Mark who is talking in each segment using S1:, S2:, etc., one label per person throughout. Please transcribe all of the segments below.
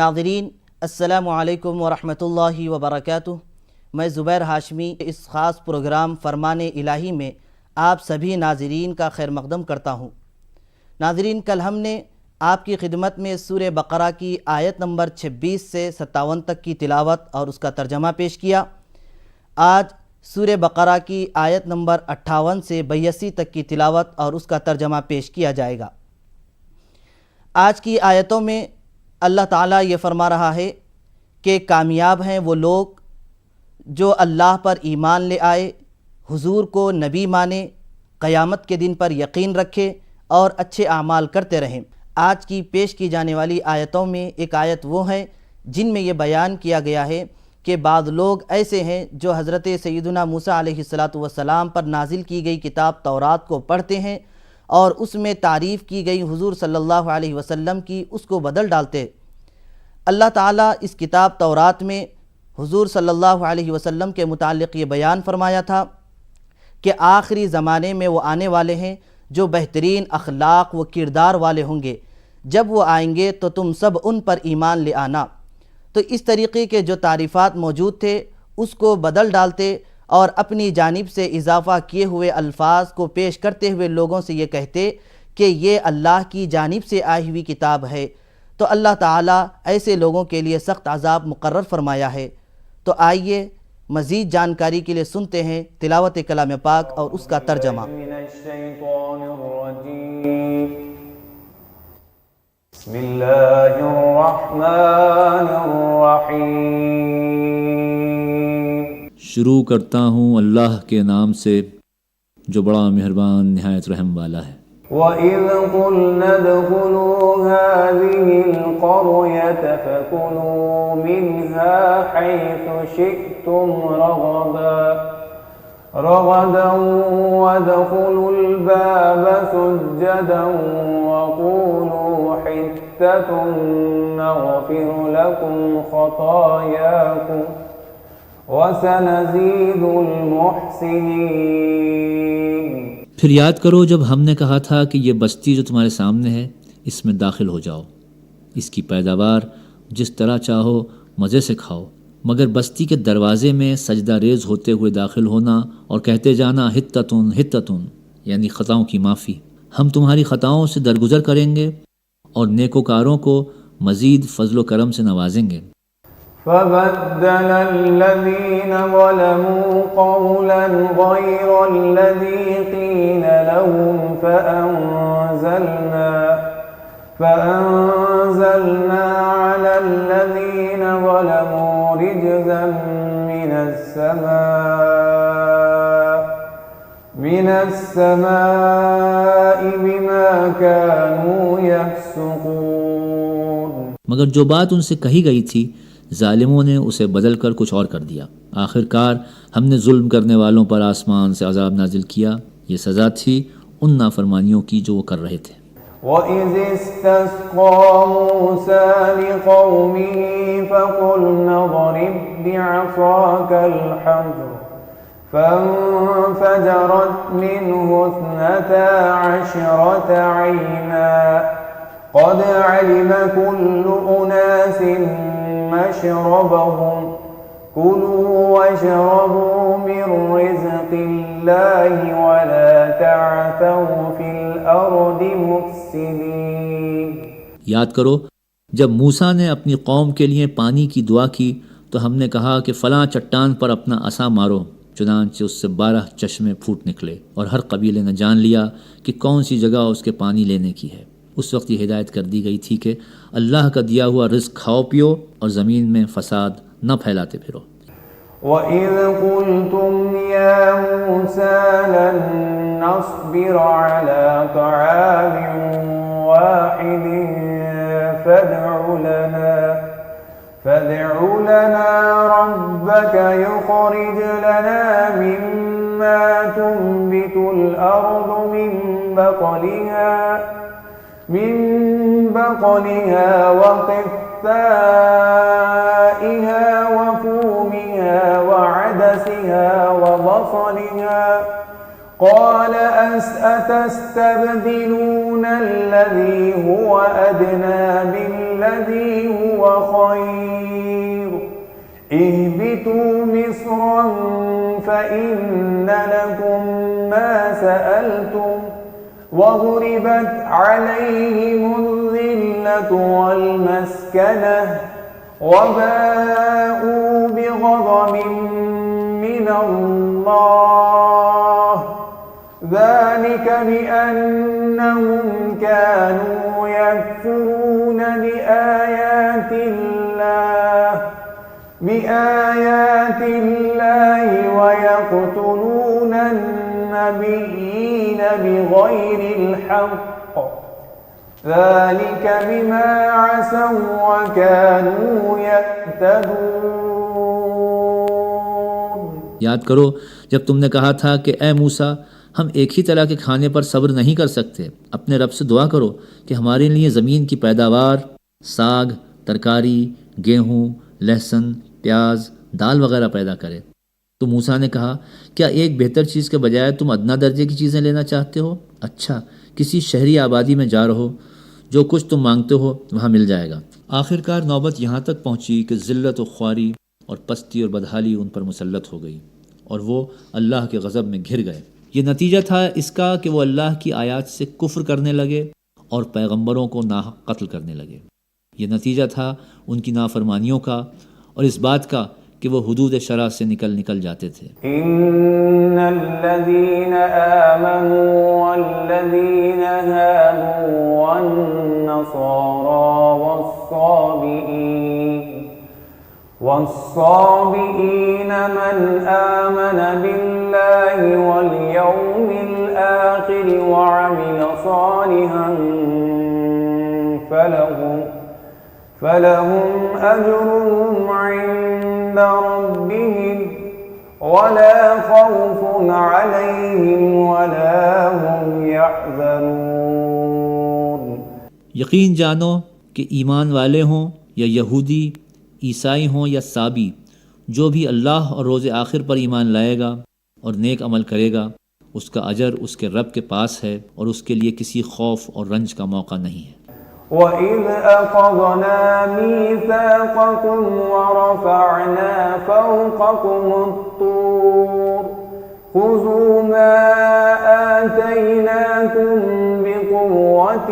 S1: ناظرین السلام علیکم ورحمۃ اللہ وبرکاتہ۔ میں زبیر ہاشمی اس خاص پروگرام فرمان الہی میں آپ سبھی ناظرین کا خیر مقدم کرتا ہوں۔ ناظرین، کل ہم نے آپ کی خدمت میں سورہ بقرہ کی آیت نمبر 26 سے 57 تک کی تلاوت اور اس کا ترجمہ پیش کیا۔ آج سورہ بقرہ کی آیت نمبر 58 سے 82 تک کی تلاوت اور اس کا ترجمہ پیش کیا جائے گا۔ آج کی آیتوں میں اللہ تعالیٰ یہ فرما رہا ہے کہ کامیاب ہیں وہ لوگ جو اللہ پر ایمان لے آئے، حضور کو نبی مانے، قیامت کے دن پر یقین رکھے اور اچھے اعمال کرتے رہیں۔ آج کی پیش کی جانے والی آیتوں میں ایک آیت وہ ہے جن میں یہ بیان کیا گیا ہے کہ بعض لوگ ایسے ہیں جو حضرت سیدنا موسیٰ علیہ السلام پر نازل کی گئی کتاب تورات کو پڑھتے ہیں اور اس میں تعریف کی گئی حضور صلی اللہ علیہ وسلم کی اس کو بدل ڈالتے۔ اللہ تعالیٰ اس کتاب تورات میں حضور صلی اللہ علیہ وسلم کے متعلق یہ بیان فرمایا تھا کہ آخری زمانے میں وہ آنے والے ہیں جو بہترین اخلاق و کردار والے ہوں گے، جب وہ آئیں گے تو تم سب ان پر ایمان لے آنا۔ تو اس طریقے کے جو تعریفات موجود تھے اس کو بدل ڈالتے اور اپنی جانب سے اضافہ کیے ہوئے الفاظ کو پیش کرتے ہوئے لوگوں سے یہ کہتے کہ یہ اللہ کی جانب سے آئی ہوئی کتاب ہے، تو اللہ تعالیٰ ایسے لوگوں کے لیے سخت عذاب مقرر فرمایا ہے۔ تو آئیے مزید جانکاری کے لیے سنتے ہیں تلاوت کلام پاک اور اس کا ترجمہ۔
S2: بسم اللہ الرحمن الرحیم۔
S3: شروع کرتا ہوں اللہ کے نام سے جو بڑا مہربان نہایت رحم والا ہے۔
S2: وَإِذْ قُلْنَا ادْخُلُوا هَٰذِهِ الْقَرْيَةَ فَكُلُوا مِنْهَا حَيْثُ شِئْتُمْ رَغَدًا وَادْخُلُوا الْبَابَ سُجَّدًا وَقُولُوا حِطَّةٌ نَغْفِرْ لَكُمْ خَطَايَاكُمْ وَسَنَزِيدُ الْمُحْسِنِينَ۔
S3: پھر یاد کرو جب ہم نے کہا تھا کہ یہ بستی جو تمہارے سامنے ہے اس میں داخل ہو جاؤ، اس کی پیداوار جس طرح چاہو مزے سے کھاؤ، مگر بستی کے دروازے میں سجدہ ریز ہوتے ہوئے داخل ہونا اور کہتے جانا حطتن حطتن، یعنی خطاؤں کی معافی، ہم تمہاری خطاؤں سے درگزر کریں گے اور نیکوکاروں کو مزید فضل و کرم سے نوازیں گے۔
S2: فَبَدَّلَ الَّذِينَ ظَلَمُوا قَوْلًا غَيْرَ الَّذِي قِيلَ لَهُمْ فَأَنزَلْنَا عَلَى الَّذِينَ ظَلَمُوا رِجْزًا مِّنَ السَّمَاءِ بِمَا كَانُوا يَفْسُقُونَ۔
S3: مگر جو بات ان سے کہی گئی تھی ظالموں نے اسے بدل کر کچھ اور کر دیا۔ آخر کار ہم نے ظلم کرنے والوں پر آسمان سے عذاب نازل کیا، یہ سزا تھی ان نافرمانیوں کی جو وہ کر رہے تھے۔
S2: وَإِذِ اسْتَسْقَىٰ مُوسَىٰ لِقَوْمِهِ فَقُلْنَا اضْرِب بِّعَصَاكَ الْحَجَرَ فَانفَجَرَتْ مِنْهُ 12 عَيْنًا قَدْ عَلِمَ كُلُّ أُنَاسٍ مَّشْرَبَهُمْ كُلُوا وَاشْرَبُوا مِن رِّزْقِ اللَّهِ وَلَا تَعْثَوْا فِي الْأَرْضِ مُفْسِدِينَ۔
S3: یاد کرو جب موسیٰ نے اپنی قوم کے لیے پانی کی دعا کی تو ہم نے کہا کہ فلاں چٹان پر اپنا عصا مارو، چنانچہ اس سے 12 چشمے پھوٹ نکلے، اور ہر قبیلے نے جان لیا کہ کون سی جگہ اس کے پانی لینے کی ہے۔ اس وقت یہ ہدایت کر دی گئی تھی کہ اللہ کا دیا ہوا رزق کھاؤ پیو اور زمین میں فساد نہ پھیلاتے پھرو۔
S2: وَإِذْ قُلْتُمْ يَا مُوسَىٰ لَن نَّصْبِرَ عَلَىٰ طَعَامٍ وَاحِدٍ فَادْعُ لَنَا رَبَّكَ يُخْرِجْ لَنَا مِمَّا تُنبِتُ الْأَرْضُ مِن بَقْلِهَا وَقِثَّائِهَا وَفُومِهَا وَعَدَسِهَا قال أتستبدلون الذي هو أدنى بالذي هو خير اهبطوا مصرا فإن لكم ما سألتم وضربت عليهم الذلة والمسكنة وباءوا بغضب من الله ذلك بأنهم كانوا يكفرون بآيات الله ويقتلون النبيين بغير الحق ذلك بما عصوا وكانوا يعتدون۔
S3: یاد کرو جب تم نے کہا تھا کہ اے موسیٰ ہم ایک ہی طرح کے کھانے پر صبر نہیں کر سکتے، اپنے رب سے دعا کرو کہ ہمارے لیے زمین کی پیداوار، ساگ، ترکاری، گیہوں، لہسن، پیاز، دال وغیرہ پیدا کرے۔ تو موسیٰ نے کہا کیا ایک بہتر چیز کے بجائے تم ادنا درجے کی چیزیں لینا چاہتے ہو؟ اچھا کسی شہری آبادی میں جا رہو، جو کچھ تم مانگتے ہو وہاں مل جائے گا۔ آخرکار نوبت یہاں تک پہنچی کہ ذلت و خواری اور پستی اور بدحالی ان پر مسلط ہو گئی اور وہ اللہ کے غضب میں گھر گئے۔ یہ نتیجہ تھا اس کا کہ وہ اللہ کی آیات سے کفر کرنے لگے اور پیغمبروں کو ناحق قتل کرنے لگے۔ یہ نتیجہ تھا ان کی نافرمانیوں کا اور اس بات کا کہ وہ حدود شرع سے نکل جاتے تھے۔
S2: ان الذين آمنوا والذين هادوا والنصارى والصابئين من آمن بالله واليوم الآخر وعمل صالحا فلهم أجرهم عند ربهم ولا خوف عليهم ولا هم يحزنون۔
S3: یقین جانو کہ ایمان والے ہوں یا یہودی، عیسائی ہوں یا صابی، جو بھی اللہ اور روز آخر پر ایمان لائے گا اور نیک عمل کرے گا اس کا اجر اس کے رب کے پاس ہے اور اس کے لیے کسی خوف اور رنج کا موقع نہیں ہے۔
S2: وَإِذْ أَخَذْنَا مِيثَاقَكُمْ وَرَفَعْنَا فَوْقَكُمُ الطُّورَ خُذُوا مَا آتَيْنَاكُمْ بِقُوَّةٍ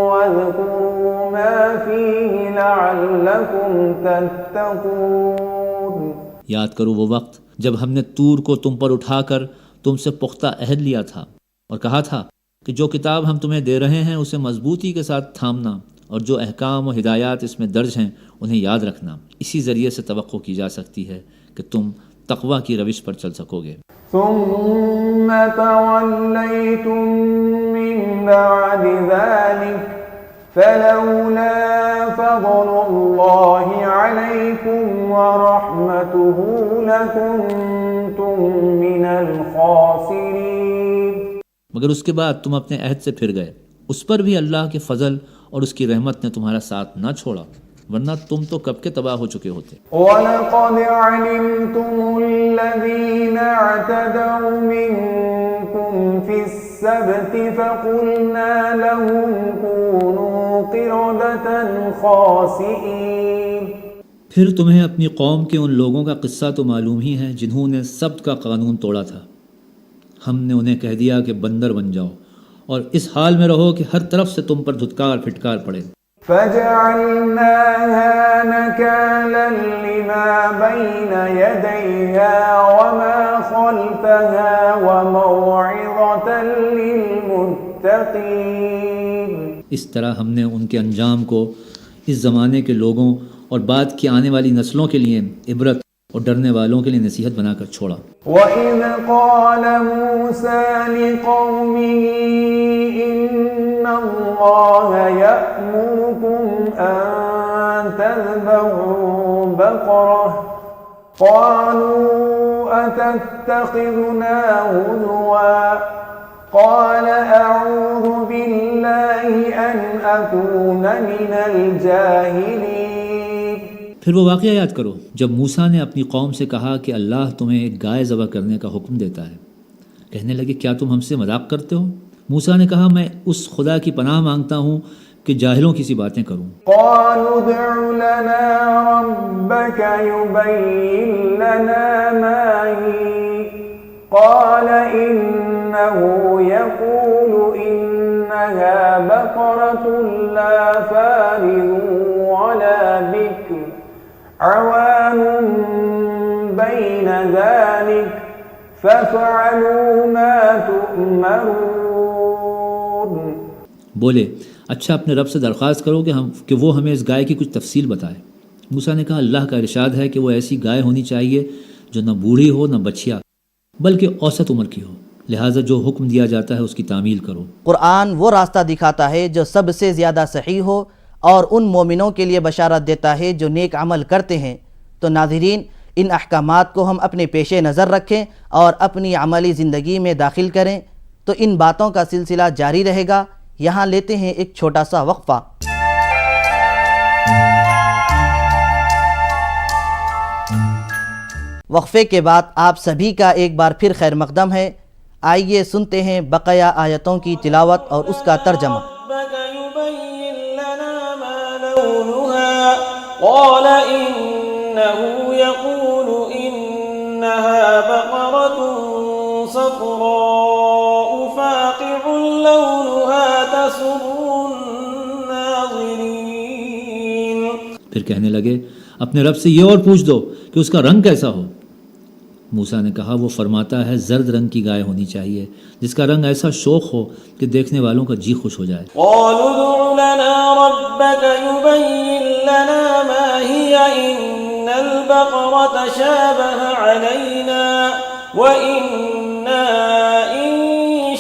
S2: وَاذْكُرُوا مَا فِيهِ لَعَلَّكُمْ تَتَّقُونَ۔
S3: یاد کرو وہ وقت جب ہم نے طور کو تم پر اٹھا کر تم سے پختہ عہد لیا تھا اور کہا تھا کہ جو کتاب ہم تمہیں دے رہے ہیں اسے مضبوطی کے ساتھ تھامنا اور جو احکام و ہدایات اس میں درج ہیں انہیں یاد رکھنا۔ اسی ذریعے سے توقع کی جا سکتی ہے کہ تم تقوی کی روش پر چل سکو گے۔
S2: ثم توليتم من بعد ذلك فلولا فضل الله عليكم ورحمته لكنتم من الخاسرين۔
S3: مگر اس کے بعد تم اپنے عہد سے پھر گئے، اس پر بھی اللہ کے فضل اور اس کی رحمت نے تمہارا ساتھ نہ چھوڑا، ورنہ تم تو کب کے تباہ ہو چکے ہوتے۔
S2: وَلَقَدْ عَلِمْتُمُ الَّذِينَ اعْتَدَوْا مِنكُمْ فِي السَّبْتِ فَقُلْنَا لَهُمْ كُونُوا قِرَدَةً خَاسِئِينَ۔
S3: پھر تمہیں اپنی قوم کے ان لوگوں کا قصہ تو معلوم ہی ہے جنہوں نے سبت کا قانون توڑا تھا۔ ہم نے انہیں کہہ دیا کہ بندر بن جاؤ اور اس حال میں رہو کہ ہر طرف سے تم پر دھتکار پھٹکار پڑے۔
S2: فَجَعَلْنَاهَا نَكَالًا لِمَا بَيْنَ يَدَيْهَا وَمَا خَلْفَهَا وَمَوْعِظَةً لِلْمُتَّقِينَ۔ اس
S3: طرح ہم نے ان کے انجام کو اس زمانے کے لوگوں اور بعد کی آنے والی نسلوں کے لیے عبرت اور ڈرنے والوں کے لیے نصیحت بنا کر چھوڑا۔
S2: وَإِذْ قَالَ مُوسَى لِقَوْمِهِ إِنَّ اللَّهَ يَأْمُرُكُمْ أَن تَذْبَحُوا بَقَرَةً قَالُوا أَتَتَّخِذُنَا هُزُوًا قَالَ أَعُوذُ بِاللَّهِ أَنْ أَكُونَ مِنَ الْجَاهِلِينَ۔
S3: پھر وہ واقعہ یاد کرو جب موسیٰ نے اپنی قوم سے کہا کہ اللہ تمہیں ایک گائے ذبح کرنے کا حکم دیتا ہے، کہنے لگے کیا تم ہم سے مذاق کرتے ہو؟ موسیٰ نے کہا میں اس خدا کی پناہ مانگتا ہوں کہ جاہلوں کی سی باتیں کروں۔
S2: قالوا ادع لنا ربك يبين لنا ما هي قال إنه يقول إنها بقرة لا فارض ولا بكر عوان بين ذلك فافعلوا ما تؤمرون۔
S3: بولے اچھا اپنے رب سے درخواست کرو کہ وہ ہمیں اس گائے کی کچھ تفصیل بتائے۔ موسیٰ نے کہا اللہ کا ارشاد ہے کہ وہ ایسی گائے ہونی چاہیے جو نہ بوڑھی ہو نہ بچیا بلکہ اوسط عمر کی ہو، لہٰذا جو حکم دیا جاتا ہے اس کی تعمیل کرو۔
S1: قرآن وہ راستہ دکھاتا ہے جو سب سے زیادہ صحیح ہو اور ان مومنوں کے لیے بشارت دیتا ہے جو نیک عمل کرتے ہیں۔ تو ناظرین، ان احکامات کو ہم اپنے پیش نظر رکھیں اور اپنی عملی زندگی میں داخل کریں تو ان باتوں کا سلسلہ جاری رہے گا۔ یہاں لیتے ہیں ایک چھوٹا سا وقفہ۔ وقفے کے بعد آپ سبھی کا ایک بار پھر خیر مقدم ہے۔ آئیے سنتے ہیں بقیہ آیتوں کی تلاوت اور اس کا ترجمہ۔
S2: قال إنه يقول إنها بقرة صفراء فاقع لونها تسر الناظرين۔
S3: پھر کہنے لگے اپنے رب سے یہ اور پوچھ دو کہ اس کا رنگ کیسا ہو۔ موسیٰ نے کہا وہ فرماتا ہے زرد رنگ کی گائے ہونی چاہیے جس کا رنگ ایسا شوخ ہو کہ دیکھنے والوں کا جی خوش ہو جائے۔
S2: قالوا ادع لنا ربك يبين لنا ما هي إن البقرة شابه علينا وإنا إن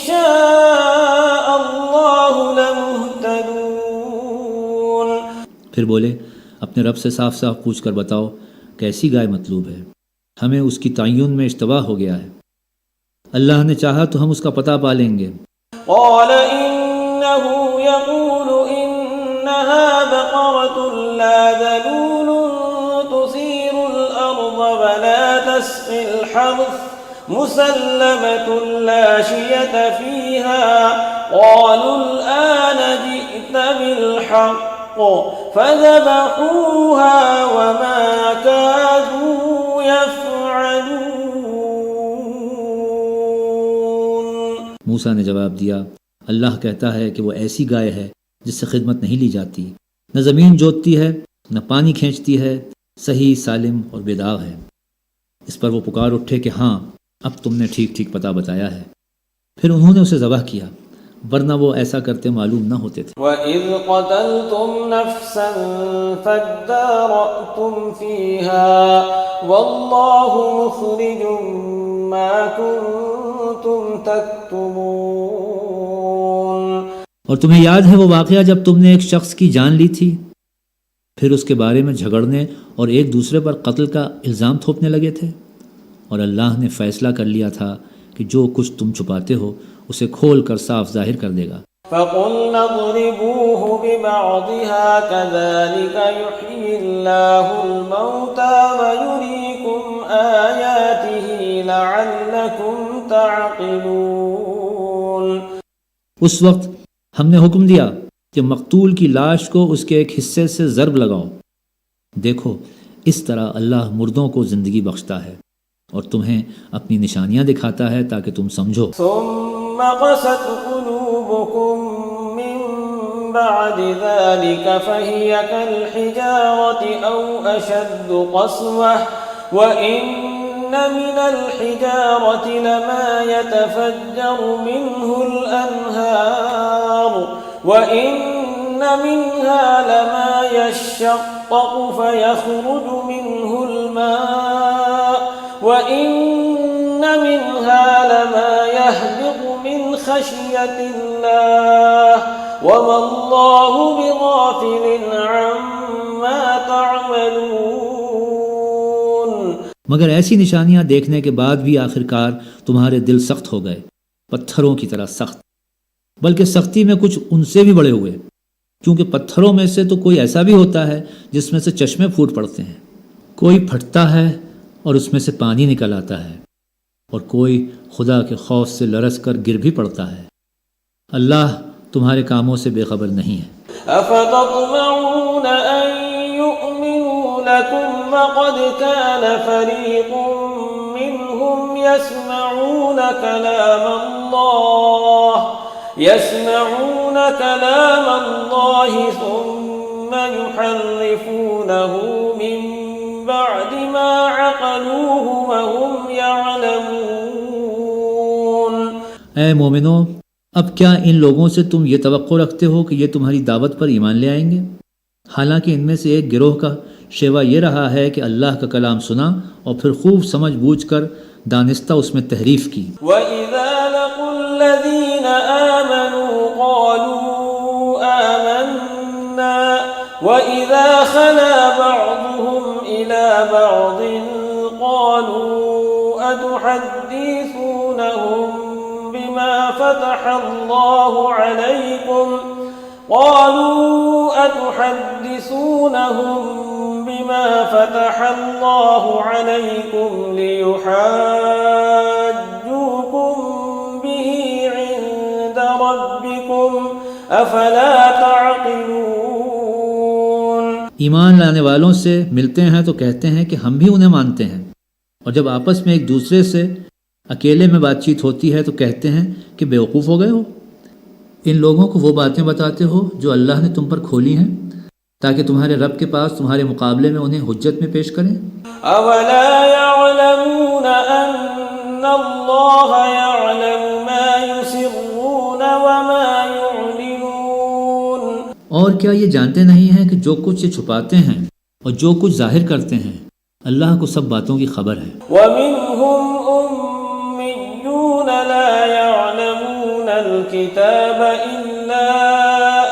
S2: شاء الله لمهتدون۔
S3: پھر بولے اپنے رب سے صاف صاف پوچھ کر بتاؤ کیسی گائے مطلوب ہے، ہمیں اس کی تعین میں اشتباہ ہو گیا ہے، اللہ نے چاہا تو ہم اس کا پتہ پا لیں گے۔
S2: قال إنه يقول إنها بقرة لا ذلول تثير الأرض ولا تسقي الحرث مسلمة لا شية فيها قالوا الآن جئت بالحق فذبحوها وما كادوا يفعلون۔
S3: موسیٰ نے جواب دیا اللہ کہتا ہے کہ وہ ایسی گائے ہے جس سے خدمت نہیں لی جاتی، نہ زمین جوتتی ہے نہ پانی کھینچتی ہے، صحیح سالم اور بے داغ ہے۔ اس پر وہ پکار اٹھے کہ ہاں اب تم نے ٹھیک ٹھیک پتہ بتایا ہے۔ پھر انہوں نے اسے ذبح کیا، ورنہ وہ ایسا کرتے معلوم نہ ہوتے تھے۔
S2: وَإِذْ قَتَلْتُمْ نَفْسًا فَادَّارَأْتُمْ فِيهَا وَاللَّهُ مُخْرِجٌ مَا كُنْتُمْ تَكْتُمُونَ۔
S3: اور تمہیں یاد ہے وہ واقعہ جب تم نے ایک شخص کی جان لی تھی، پھر اس کے بارے میں جھگڑنے اور ایک دوسرے پر قتل کا الزام تھوپنے لگے تھے، اور اللہ نے فیصلہ کر لیا تھا کہ جو کچھ تم چھپاتے ہو اسے کھول کر صاف ظاہر کر دے گا۔
S2: فَقُلْنَا اضْرِبُوهُ بِبَعْضِهَا كَذَلِكَ يُحْيِي اللَّهُ الْمَوْتَى وَيُرِيكُمْ آيَاتِهِ لَعَلَّكُمْ تَعْقِلُونَ۔
S3: اس وقت ہم نے حکم دیا کہ مقتول کی لاش کو اس کے ایک حصے سے ضرب لگاؤ، دیکھو اس طرح اللہ مردوں کو زندگی بخشتا ہے اور تمہیں اپنی نشانیاں دکھاتا ہے تاکہ تم سمجھو۔
S2: ثم قست قلوبكم من بعد ذلك فهي كالحجارة أو أشد قسوة وإن من الحجارة لما يتفجر منه الأنهار وإن منها لما يشقق فيخرج منه الماء وَإِنَّ مِنْهَا لَمَا يَهْبِطُ مِنْ خَشْيَةِ اللَّهِ وَمَا اللَّهُ بِغَافِلٍ عَمَّا تَعْمَلُونَ۔
S3: مگر ایسی نشانیاں دیکھنے کے بعد بھی آخرکار تمہارے دل سخت ہو گئے، پتھروں کی طرح سخت، بلکہ سختی میں کچھ ان سے بھی بڑے ہوئے، کیونکہ پتھروں میں سے تو کوئی ایسا بھی ہوتا ہے جس میں سے چشمے پھوٹ پڑتے ہیں، کوئی پھٹتا ہے اور اس میں سے پانی نکل آتا ہے، اور کوئی خدا کے خوف سے لرز کر گر بھی پڑتا ہے۔ اللہ تمہارے کاموں سے بے خبر نہیں ہے۔
S2: أفتطمعون أن يؤمنوا لكم وقد كان فريق منهم يسمعون كلام الله ثم يحرفونه من بعد ما عقلوه وهم يعلمون۔
S3: اے مومنو، اب کیا ان لوگوں سے تم یہ توقع رکھتے ہو کہ یہ تمہاری دعوت پر ایمان لے آئیں گے، حالانکہ ان میں سے ایک گروہ کا شیوا یہ رہا ہے کہ اللہ کا کلام سنا اور پھر خوب سمجھ بوجھ کر دانستہ اس میں تحریف کی۔
S2: وَإِذَا لَقُوا الَّذِينَ آمَنُوا قَالُوا آمَنَّا وَإِذَا خَلَا بَعْضُهُمْ إِلَى بَعْضٍ قَالُوا أَتُحَدِّثُونَهُم بما فتح الله عليكم ليحاجوكم به عند ربكم أفلا تعقلون۔
S3: ایمان لانے والوں سے ملتے ہیں تو کہتے ہیں کہ ہم بھی انہیں مانتے ہیں، اور جب آپس میں ایک دوسرے سے اکیلے میں بات چیت ہوتی ہے تو کہتے ہیں کہ بیوقوف ہو گئے ہو۔ ان لوگوں کو وہ باتیں بتاتے ہو جو اللہ نے تم پر کھولی ہیں تاکہ تمہارے رب کے پاس تمہارے مقابلے میں انہیں حجت میں پیش کریں۔
S2: اولا يعلمون ان اللہ يعلم ما يسرون وما يعلنون۔
S3: اور کیا یہ جانتے نہیں ہیں کہ جو کچھ یہ چھپاتے ہیں اور جو کچھ ظاہر کرتے ہیں اللہ کو سب باتوں کی خبر ہے۔
S2: ومنهم لا يعلمون الكتاب إلا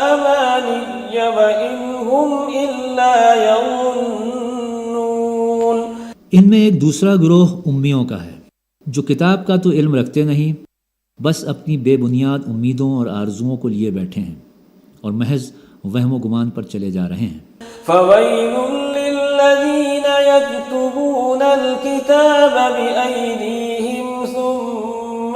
S2: أماني وإن هم إلا يظنون۔
S3: ان میں ایک دوسرا گروہ امیوں کا ہے جو کتاب کا تو علم رکھتے نہیں، بس اپنی بے بنیاد امیدوں اور آرزوؤں کو لیے بیٹھے ہیں اور محض وہم و گمان پر چلے جا رہے ہیں۔
S2: فويل للذين يكتبون الكتاب بأيديهم ثم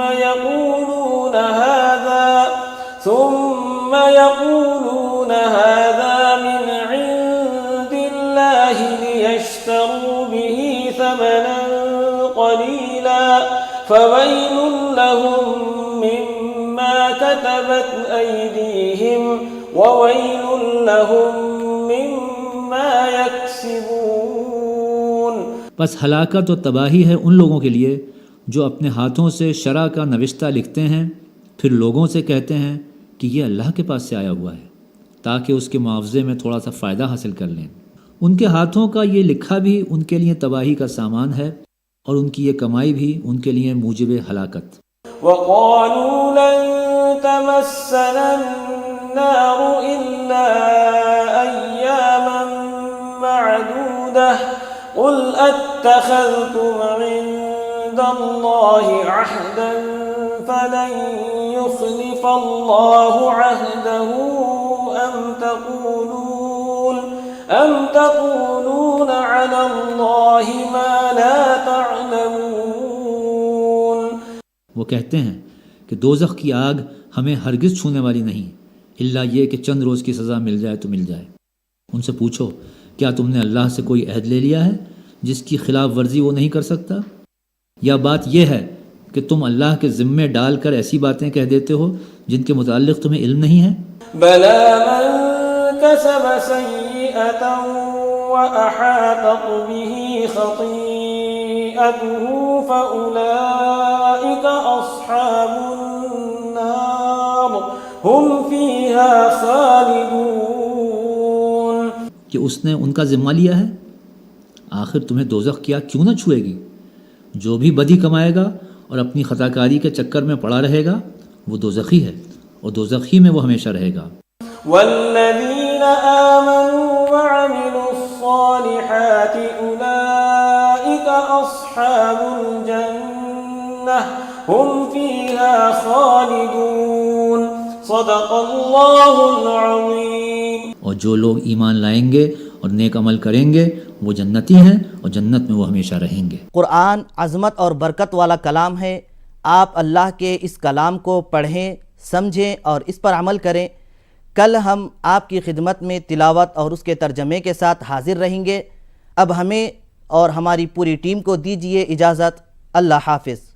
S2: يقولون هذا من عند الله ليشتروا به ثمنا قليلا فويل لهم مما كتبت أيديهم وويل لهم مما يكسبون۔
S3: بس ہلاکت و تباہی ہے ان لوگوں کے لیے جو اپنے ہاتھوں سے شرع کا نوشتہ لکھتے ہیں پھر لوگوں سے کہتے ہیں کہ یہ اللہ کے پاس سے آیا ہوا ہے تاکہ اس کے معاوضے میں تھوڑا سا فائدہ حاصل کر لیں۔ ان کے ہاتھوں کا یہ لکھا بھی ان کے لیے تباہی کا سامان ہے اور ان کی یہ کمائی بھی ان کے لیے موجب ہلاکت۔
S2: وقالوا لن تمسنا النار إلا أياما معدودة قل أتخذتم عند الله عهدا فلن يخلف الله عهده أم تقولون على الله ما لا تعلمون۔
S3: وہ کہتے ہیں کہ دوزخ کی آگ ہمیں ہرگز چھونے والی نہیں الا یہ کہ چند روز کی سزا مل جائے تو مل جائے۔ ان سے پوچھو کیا تم نے اللہ سے کوئی عہد لے لیا ہے جس کی خلاف ورزی وہ نہیں کر سکتا، یا بات یہ ہے کہ تم اللہ کے ذمے ڈال کر ایسی باتیں کہہ دیتے ہو جن کے متعلق تمہیں علم نہیں ہے؟
S2: بلا من كسب سيئة وأحاطت به خطيئته فأولئك أصحاب النار هم فيها خالدون۔
S3: کہ اس نے ان کا ذمہ لیا ہے، آخر تمہیں دوزخ کیا کیوں نہ چھوئے گی؟ جو بھی بدی کمائے گا اور اپنی خطا کاری کے چکر میں پڑا رہے گا وہ دوزخی ہے اور دوزخی میں وہ ہمیشہ رہے گا۔
S2: والذین آمنوا وعملوا الصالحات اولئک اصحاب الجنہ هم فیہا خالدون۔ صدق اللہ العظیم۔
S3: اور جو لوگ ایمان لائیں گے اور نیک عمل کریں گے وہ جنتی ہیں اور جنت میں وہ ہمیشہ رہیں گے۔
S1: قرآن عظمت اور برکت والا کلام ہے۔ آپ اللہ کے اس کلام کو پڑھیں، سمجھیں اور اس پر عمل کریں۔ کل ہم آپ کی خدمت میں تلاوت اور اس کے ترجمے کے ساتھ حاضر رہیں گے۔ اب ہمیں اور ہماری پوری ٹیم کو دیجیے اجازت۔ اللہ حافظ۔